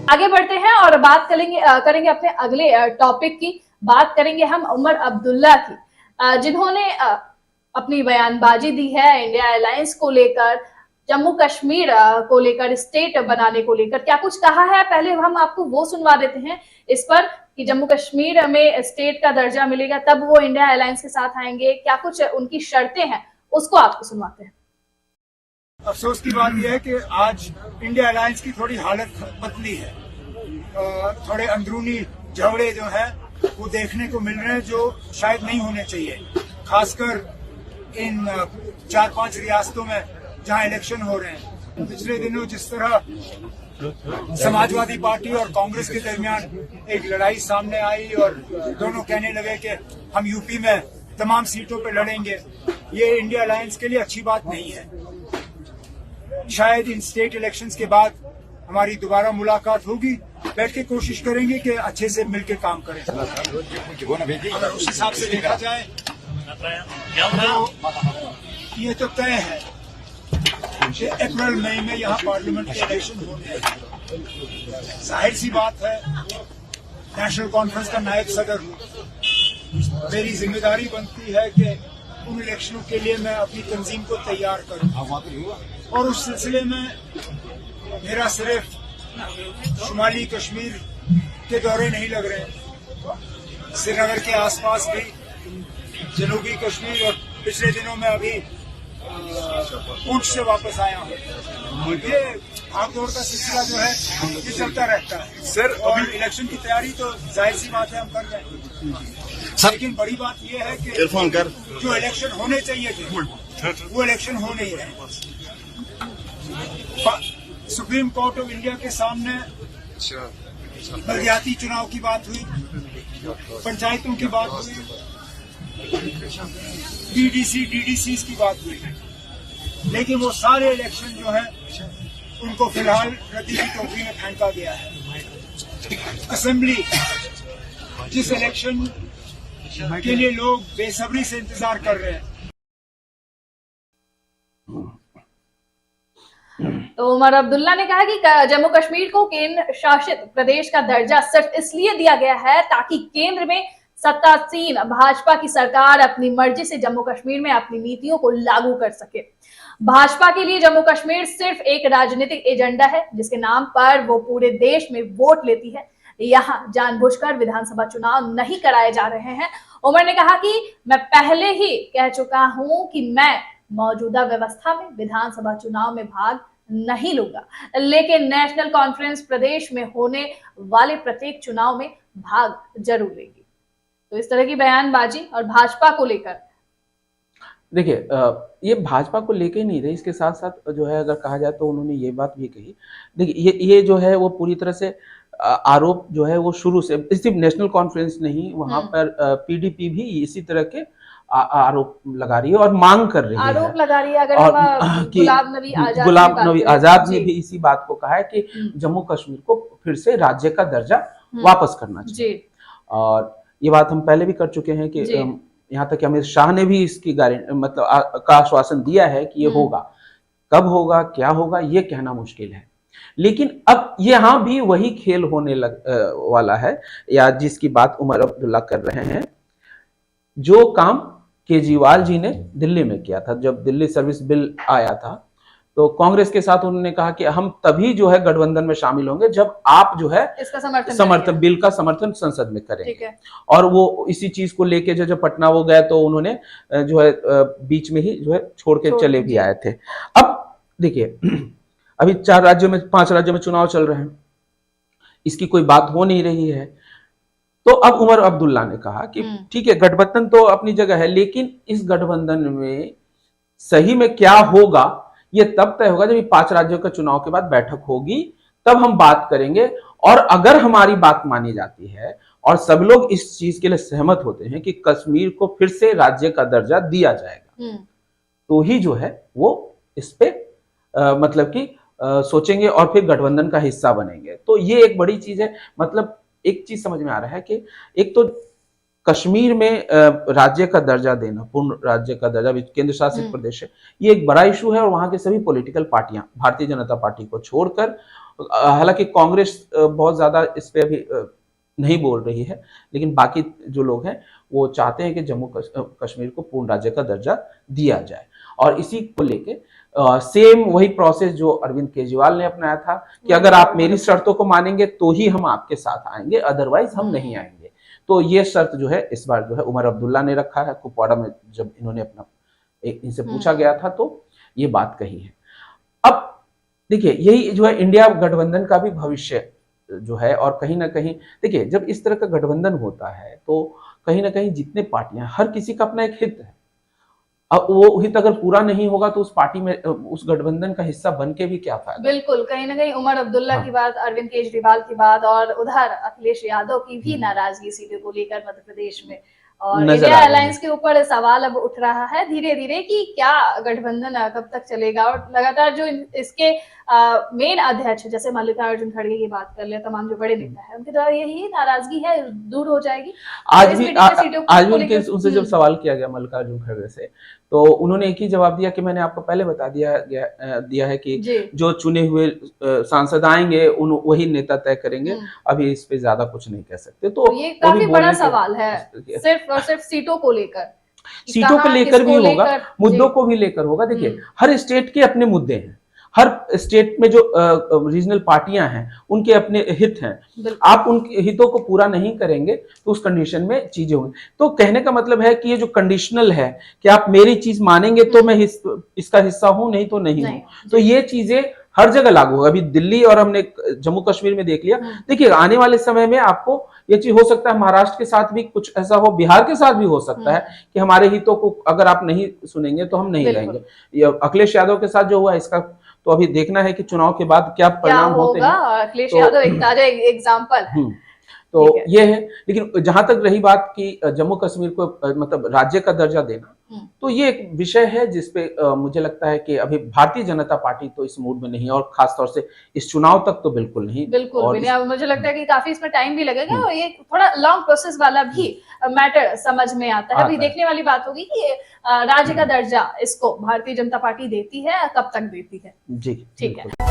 आगे बढ़ते हैं और बात करेंगे अपने अगले टॉपिक की। बात करेंगे हम उमर अब्दुल्ला की, जिन्होंने अपनी बयानबाजी दी है इंडिया अलायंस को लेकर, जम्मू कश्मीर को लेकर, स्टेट बनाने को लेकर क्या कुछ कहा है। पहले हम आपको वो सुनवा देते हैं इस पर कि जम्मू कश्मीर में स्टेट का दर्जा मिलेगा तब वो इंडिया अलायंस के साथ आएंगे, क्या कुछ उनकी शर्तें हैं, उसको आपको सुनवाते हैं। अफसोस की बात यह है कि आज इंडिया अलायंस की थोड़ी हालत बदली है। थोड़े अंदरूनी झगड़े जो है वो देखने को मिल रहे हैं जो शायद नहीं होने चाहिए, खासकर इन 4-5 रियासतों में जहां इलेक्शन हो रहे हैं। पिछले दिनों जिस तरह समाजवादी पार्टी और कांग्रेस के दरमियान एक लड़ाई सामने आई और दोनों कहने लगे कि हम यूपी में तमाम सीटों पर लड़ेंगे, ये इंडिया अलायंस के लिए अच्छी बात नहीं है। शायद इन स्टेट इलेक्शंस के बाद हमारी दोबारा मुलाकात होगी, बैठ के कोशिश करेंगे कि अच्छे से मिलकर काम करें। अगर उस हिसाब से देखा जाए तो ये तो तय है कि अप्रैल मई में यहाँ पार्लियामेंट के इलेक्शन होने हैं। जाहिर सी बात है, नेशनल कॉन्फ्रेंस का नायब सदर हूँ, मेरी जिम्मेदारी बनती है कि उन इलेक्शनों के लिए मैं अपनी तंजीम को तैयार करूँ। और उस सिलसिले में मेरा सिर्फ शुमाली कश्मीर के दौरे नहीं लग रहे, श्रीनगर के आसपास भी, जनूबी कश्मीर, और पिछले दिनों में अभी पूंछ से वापस आया हूँ। ये भागदौड़ का सिलसिला जो है ये चलता रहता है सर। और इलेक्शन की तैयारी तो जाहिर सी बात है हम कर रहे हैं, लेकिन बड़ी बात यह है कि जो इलेक्शन होने चाहिए थे वो इलेक्शन हो नहीं रहे। सुप्रीम कोर्ट ऑफ इंडिया के सामने बलदियाती चुनाव की बात हुई, पंचायतों की बात हुई, डीडीसी की बात हुई, लेकिन वो सारे इलेक्शन जो है उनको फिलहाल रद्दी की टोकरी में फेंका गया है। असेंबली जिस इलेक्शन के लिए लोग बेसब्री से इंतजार कर रहे हैं। तो उमर अब्दुल्ला ने कहा कि जम्मू कश्मीर को केंद्र शासित प्रदेश का दर्जा सिर्फ इसलिए दिया गया है ताकि केंद्र में सत्तासीन भाजपा की सरकार अपनी मर्जी से जम्मू कश्मीर में अपनी नीतियों को लागू कर सके। भाजपा के लिए जम्मू कश्मीर सिर्फ एक राजनीतिक एजेंडा है जिसके नाम पर वो पूरे देश में वोट लेती है। यहाँ जानबूझकर विधानसभा चुनाव नहीं कराए जा रहे हैं। उमर ने कहा कि मैं पहले ही कह चुका हूं कि मैं मौजूदा व्यवस्था में विधानसभा चुनाव में भाग नहीं लूंगा, लेकिन नेशनल कॉन्फ्रेंस प्रदेश में होने वाले प्रत्येक चुनाव में भाग जरूर लेगी। तो इस तरह की बयानबाजी और भाजपा को लेकर, देखिए ये भाजपा को लेके ही नहीं रही, इसके साथ साथ जो है अगर कहा जाए तो उन्होंने ये बात भी कही। देखिए ये जो है वो पूरी तरह से आरोप जो है वो शुरू से, सिर्फ नेशनल कॉन्फ्रेंस नहीं, वहां पर पीडीपी भी इसी तरह के आरोप लगा रही है और मांग कर रही है, आरोप लगा रही है। अगर गुलाब नबी आजाद ने भी इसी बात को कहा है कि जम्मू कश्मीर को फिर से राज्य का दर्जा वापस करना चाहिए। और ये बात हम पहले भी कर चुके हैं कि यहाँ तक कि अमित शाह ने भी इसकी मतलब का आश्वासन दिया है कि ये होगा। कब होगा, क्या होगा, ये कहना मुश्किल है। लेकिन अब यहाँ भी वही खेल होने वाला है, या जिसकी बात उमर अब्दुल्ला कर रहे हैं, जो काम केजरीवाल जी ने दिल्ली में किया था। जब दिल्ली सर्विस बिल आया था तो कांग्रेस के साथ उन्होंने कहा कि हम तभी जो है गठबंधन में शामिल होंगे जब आप जो है इसका समर्थन बिल का समर्थन संसद में करेंगे। और वो इसी चीज को लेके जो पटना वो गए तो उन्होंने जो है बीच में ही जो है छोड़ के चले भी आए थे। अब देखिए अभी 5 राज्यों में चुनाव चल रहे हैं, इसकी कोई बात हो नहीं रही है। तो अब उमर अब्दुल्ला ने कहा कि ठीक है, गठबंधन तो अपनी जगह है, लेकिन इस गठबंधन में सही में क्या होगा ये तब तय होगा जब 5 राज्यों का चुनाव के बाद बैठक होगी, तब हम बात करेंगे। और अगर हमारी बात मानी जाती है और सब लोग इस चीज के लिए सहमत होते हैं कि कश्मीर को फिर से राज्य का दर्जा दिया जाएगा, तो ही जो है वो इस पे मतलब कि सोचेंगे और फिर गठबंधन का हिस्सा बनेंगे। तो ये एक बड़ी चीज है। मतलब एक चीज समझ में आ रहा है कि एक तो कश्मीर में राज्य का दर्जा देना, पूर्ण राज्य का दर्जा, केंद्र शासित प्रदेश है, ये एक बड़ा इशू है। और वहां के सभी पॉलिटिकल पार्टियां भारतीय जनता पार्टी को छोड़कर, हालांकि कांग्रेस बहुत ज्यादा इस पे अभी नहीं बोल रही है, लेकिन बाकी जो लोग हैं वो चाहते हैं कि जम्मू कश्मीर को पूर्ण राज्य का दर्जा दिया जाए। और इसी को लेके सेम वही प्रोसेस जो अरविंद केजरीवाल ने अपनाया था कि अगर आप मेरी शर्तों को मानेंगे तो ही हम आपके साथ आएंगे, अदरवाइज हम नहीं आएंगे। तो ये शर्त जो है इस बार जो है उमर अब्दुल्ला ने रखा है। कुपवाड़ा में जब इन्होंने अपना इनसे पूछा गया था तो ये बात कही है। अब देखिए, यही जो है इंडिया गठबंधन का भी भविष्य जो है, और कहीं ना कहीं देखिए जब इस तरह का गठबंधन होता है तो कहीं ना कहीं जितने पार्टियां, हर किसी का अपना एक हित है। अब वो हित अगर पूरा नहीं होगा तो उस पार्टी में, उस गठबंधन का हिस्सा बन के भी क्या फायदा। बिल्कुल, कहीं ना कहीं उमर अब्दुल्ला की बात, अरविंद केजरीवाल की बात, और उधर अखिलेश यादव की भी नाराजगी सीटों को लेकर मध्य प्रदेश में, और इंडिया अलायंस के ऊपर सवाल अब उठ रहा है धीरे धीरे कि क्या गठबंधन कब तक चलेगा। और लगातार जो इसके मेन अध्यक्ष जैसे मल्लिकार्जुन खड़गे की बात कर ले, तमाम जो बड़े नेता है उनके द्वारा यही नाराजगी है, दूर हो जाएगी। आज भी उनसे जब सवाल किया गया मल्लिकार्जुन खड़गे से, तो उन्होंने एक ही जवाब दिया कि मैंने आपको पहले बता दिया है कि जो चुने हुए सांसद आएंगे वही नेता तय करेंगे, अभी इस पे ज्यादा कुछ नहीं कह सकते। तो ये काफी बड़ा सवाल है, सिर्फ और सिर्फ सीटों को लेकर, सीटों को लेकर भी होगा, मुद्दों को भी लेकर होगा। देखिए हर स्टेट के अपने मुद्दे हैं, हर स्टेट में जो रीजनल पार्टियां हैं उनके अपने हित हैं। आप उनके हितों को पूरा नहीं करेंगे तो उस कंडीशन में चीजें होंगी। तो कहने का मतलब है कि ये जो कंडीशनल है कि आप मेरी चीज मानेंगे तो मैं इसका हिस्सा हूं, नहीं तो नहीं हूं, तो ये चीजें हर जगह लागू होगा। अभी दिल्ली और हमने जम्मू कश्मीर में देख लिया। देखिए आने वाले समय में आपको ये चीज हो सकता है महाराष्ट्र के साथ भी कुछ ऐसा हो, बिहार के साथ भी हो सकता है कि हमारे हितों को अगर आप नहीं सुनेंगे तो हम नहीं रहेंगे। ये अखिलेश यादव के साथ जो हुआ इसका तो अभी देखना है कि चुनाव के बाद क्या परिणाम होते हैं। अखिलेश यादव एक ताजा एग्जांपल है। तो ये है। लेकिन जहां तक रही बात कि जम्मू कश्मीर को मतलब राज्य का दर्जा देना, तो ये एक विषय है जिसपे मुझे लगता है कि अभी भारतीय जनता पार्टी तो इस मूड में नहीं है, और खासतौर से इस चुनाव तक तो बिल्कुल नहीं। बिल्कुल भी नहीं। मुझे लगता है कि काफी इसमें टाइम भी लगेगा, और ये थोड़ा लॉन्ग प्रोसेस वाला भी मैटर समझ में आता है। अभी देखने वाली बात होगी कि राज्य का दर्जा इसको भारतीय जनता पार्टी देती है, कब तक देती है। जी ठीक है।